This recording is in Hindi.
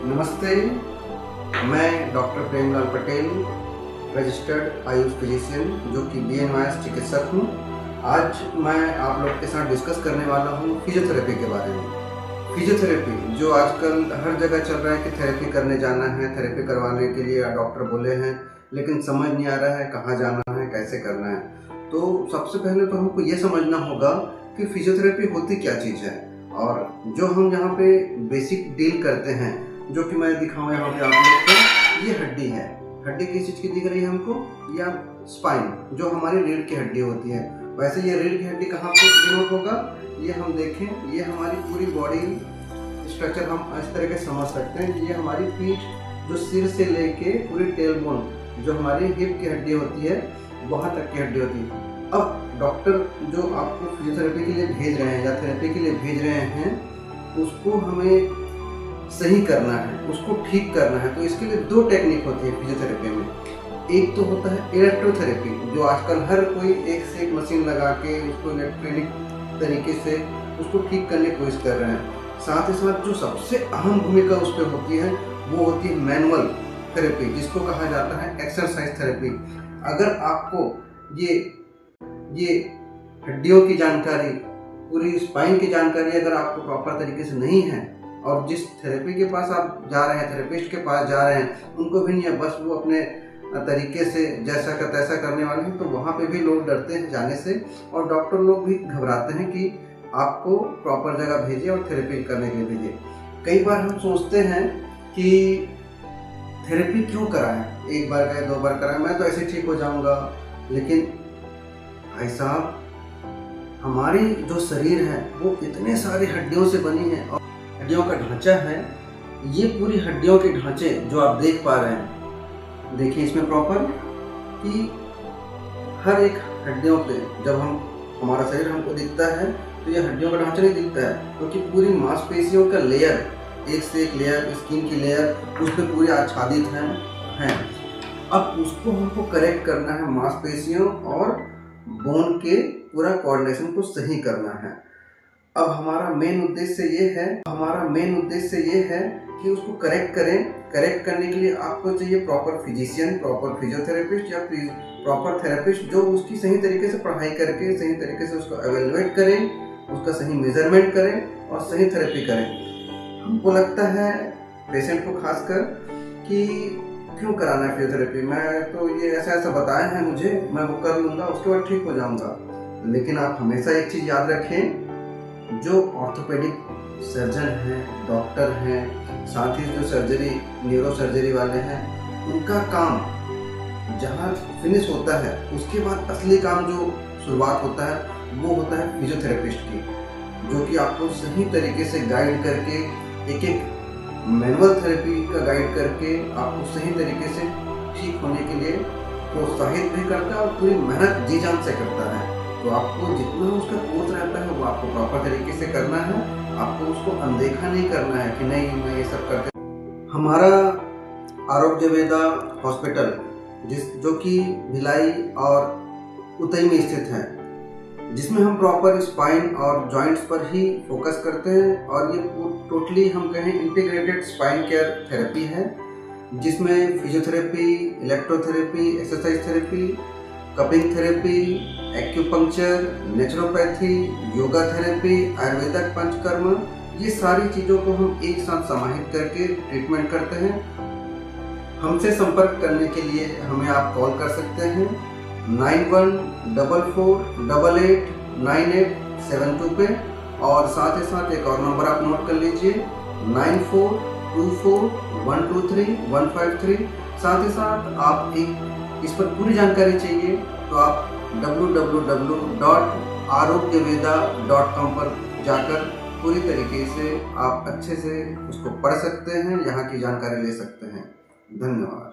नमस्ते, मैं doctor Premlal Patel, registered Ayush physician जो कि BNYS चिकित्सक हूँ। आज मैं आप लोग के साथ डिस्कस करने वाला हूँ फिजियोथेरेपी के बारे में। फिजियोथेरेपी जो आजकल हर जगह चल रहा है कि थेरेपी करने जाना है, थेरेपी करवाने के लिए डॉक्टर बोले हैं, लेकिन समझ नहीं आ रहा है कहाँ जाना है, कैसे करना है। तो सबसे पहले तो हमको ये समझना होगा कि फिजियोथेरेपी होती क्या चीज़ है, और जो हम यहाँ पे बेसिक डील करते हैं, जो कि मैं दिखाऊँ यहाँ पे आप लोग को, ये हड्डी है। हड्डी किस चीज़ की दिख रही है हमको? या स्पाइन, जो हमारी रीढ़ की हड्डी होती है। वैसे ये रीढ़ की हड्डी कहाँ पे डिनोट होगा, ये हम देखें, ये हमारी पूरी बॉडी स्ट्रक्चर हम इस तरह के समझ सकते हैं। ये हमारी पीठ, जो सिर से लेके पूरी टेल बोन, जो हमारी हिप की हड्डी होती है, वहाँ तक की हड्डी होती है। अब डॉक्टर जो आपको फिजियोथेरेपी के लिए भेज रहे हैं या थेरेपी के लिए भेज रहे हैं, उसको हमें सही करना है, उसको ठीक करना है। तो इसके लिए दो टेक्निक होती है फिजियोथेरेपी में। एक तो होता है इलेक्ट्रोथेरेपी, जो आजकल हर कोई एक से एक मशीन लगा के उसको इलेक्ट्रॉनिक तरीके से उसको ठीक करने की कोशिश कर रहे हैं। साथ ही साथ जो सबसे अहम भूमिका उस पर होती है, वो होती है मैनुअल थेरेपी, जिसको कहा जाता है एक्सरसाइज थेरेपी। अगर आपको ये हड्डियों की जानकारी, पूरी स्पाइन की जानकारी अगर आपको प्रॉपर तरीके से नहीं है, और जिस थेरेपी के पास आप जा रहे हैं, थेरेपिस्ट के पास जा रहे हैं, उनको भी नहीं है, बस वो अपने तरीके से जैसा का तैसा करने वाले हैं, तो वहाँ पे भी लोग डरते हैं जाने से, और डॉक्टर लोग भी घबराते हैं कि आपको प्रॉपर जगह भेजिए और थेरेपी करने के लिए भेजिए। कई बार हम सोचते हैं कि थेरेपी क्यों कराएं, एक बार गए, दो बार कराएं, मैं तो ऐसे ठीक हो जाऊँगा। लेकिन भाई साहब, हमारी जो शरीर है वो इतने सारी हड्डियों से बनी है, और हड्डियों का ढांचा है, ये पूरी हड्डियों के ढांचे जो आप देख पा रहे हैं, देखिए इसमें प्रॉपर कि हर एक हड्डियों पे जब हमारा शरीर हमको दिखता है, तो ये हड्डियों का ढांचा नहीं दिखता है, क्योंकि पूरी मांसपेशियों का लेयर, एक से एक लेयर, स्किन की लेयर उस पर पूरी आच्छादित है। अब उसको हमको करेक्ट करना है, मांसपेशियों और बोन के पूरा कोऑर्डिनेशन को सही करना है। अब हमारा मेन उद्देश्य ये है कि उसको करेक्ट करें। करेक्ट करने के लिए आपको चाहिए प्रॉपर फिजिशियन, प्रॉपर फिजियोथेरेपिस्ट या प्रॉपर थेरेपिस्ट, जो उसकी सही तरीके से पढ़ाई करके सही तरीके से उसको एवेलुएट करें, उसका सही मेजरमेंट करें और सही थेरेपी करें। हमको लगता है पेशेंट को खासकर कि क्यों कराना है फिजियोथेरेपी, मैं तो ये ऐसा बताया है मुझे, मैं वो कर लूँगा, उसके बाद ठीक हो जाऊँगा। लेकिन आप हमेशा एक चीज़ याद रखें, जो ऑर्थोपेडिक सर्जन हैं, डॉक्टर हैं, साथ ही जो न्यूरो सर्जरी वाले हैं, उनका काम जहाँ फिनिश होता है, उसके बाद असली काम जो शुरुआत होता है, वो होता है फिजियोथेरेपिस्ट की, जो कि आपको सही तरीके से गाइड करके, एक एक मैनुअल थेरेपी का गाइड करके आपको सही तरीके से ठीक होने के लिए प्रोत्साहित भी करता है, और पूरी मेहनत जी जान से करता है। तो आपको जितना उसका कोर्स रहता है, वो आपको प्रॉपर तरीके से करना है। आपको उसको अनदेखा नहीं करना है कि नहीं मैं ये सब करते। हमारा आरोग्य वेदा हॉस्पिटल, जो कि भिलाई और उतई में स्थित है, जिसमें हम प्रॉपर स्पाइन और जॉइंट्स पर ही फोकस करते हैं, और ये टोटली हम कहें इंटीग्रेटेड स्पाइन केयर थेरेपी है, जिसमें physiotherapy, electrotherapy, exercise therapy, cupping therapy, acupuncture, naturopathy, yoga therapy, Ayurvedic panchakarma, ये सारी चीज़ों को हम एक साथ समाहित करके ट्रीटमेंट करते हैं। हमसे संपर्क करने के लिए हमें आप कॉल कर सकते हैं 9144889872 पे, और साथ ही साथ एक और नंबर आप नोट कर लीजिए 9424123153। साथ ही साथ आप इस पर पूरी जानकारी चाहिए तो आप www.arogyaveda.com पर जाकर पूरी तरीके से आप अच्छे से उसको पढ़ सकते हैं, यहाँ की जानकारी ले सकते हैं। धन्यवाद।